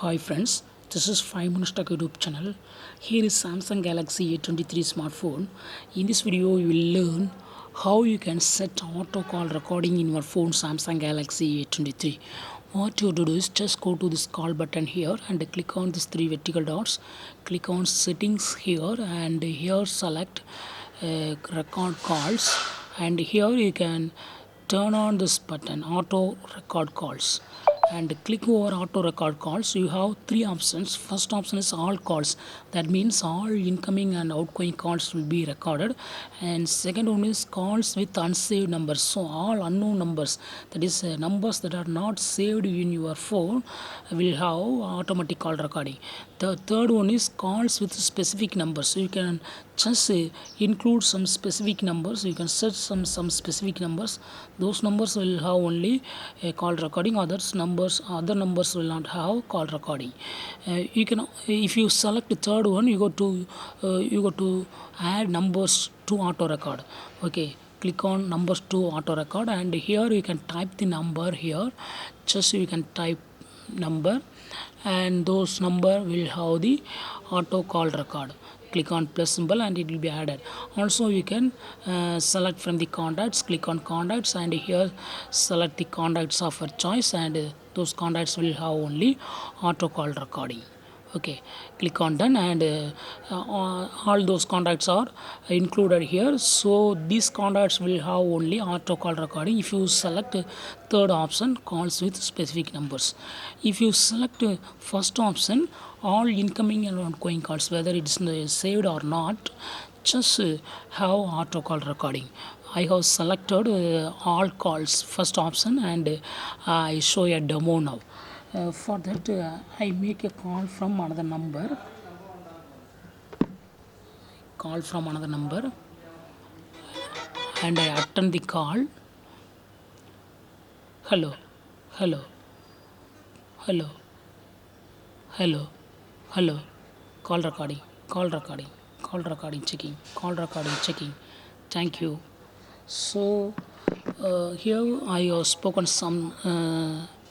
Hi friends, this is 5 Minutes Tech YouTube channel. Here is Samsung Galaxy A23 smartphone. In this video, you will learn how you can set auto call recording in your phone Samsung Galaxy A23. What you do is just go to this call button here and click on these three vertical dots. Click on settings here and here select record calls, and here you can turn on this button auto record calls and click over auto record calls. You have three options. First option is all calls, that means all incoming and outgoing calls will be recorded, and second one is calls with unsaved numbers, so all unknown numbers, that is numbers that are not saved in your phone will have automatic call recording. The third one is calls with specific numbers, so you can just include some specific numbers, you can set some specific numbers, those numbers will have only a call recording, other numbers will not have call recording. You can, if you select the third one, you go to add numbers to auto record. Okay, click on numbers to auto record, and here you can type the number here, just you can type number, and those number will have the auto call record. Click on plus symbol and it will be added. Also you can select from the contacts, click on contacts, and here select the contacts of your choice, and those contacts will have only auto call recording. Okay, click on done, and all those contacts are included here, so these contacts will have only auto call recording. If you select third option, calls with specific numbers, if you select first option, all incoming and outgoing calls, whether it's saved or not, just have auto call recording. I have selected all calls first option, and I show a demo now. For that I make a call from another number, and I attend the call. Hello, hello, hello, hello, hello. Call recording, checking, thank you. So here I have spoken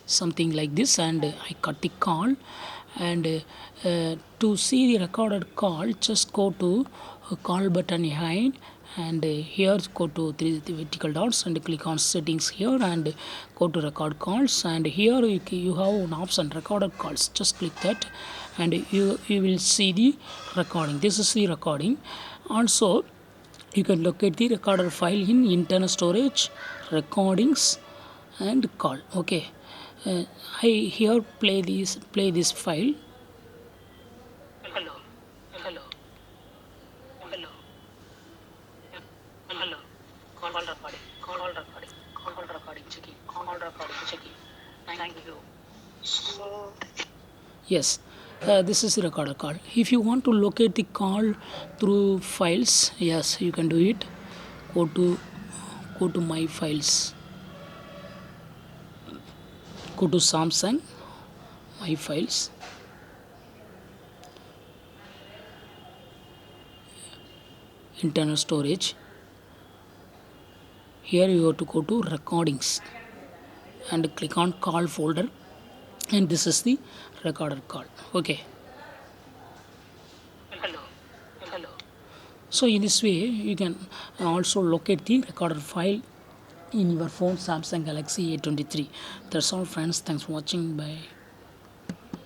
something like this, and I cut the call, and to see the recorded call, just go to call button behind, and here go to the vertical dots and click on settings here, and go to record calls, and here you have an option recorded calls, just click that, and you will see the recording. This is the recording. Also you can locate the recorder file in internal storage, recordings, and call. Okay, I here play this file. Hello, hello, hello, hello. Call recording, checking. Thank you. So yes, this is the recorder call. If you want to locate the call through files, yes, you can do it. Go to my files, go to Samsung my files, internal storage. Here you have to go to recordings and click on call folder, and this is the recorder call. Okay, hello. So in this way you can also locate the recorder file in your phone Samsung Galaxy A23. That's all friends, thanks for watching, bye.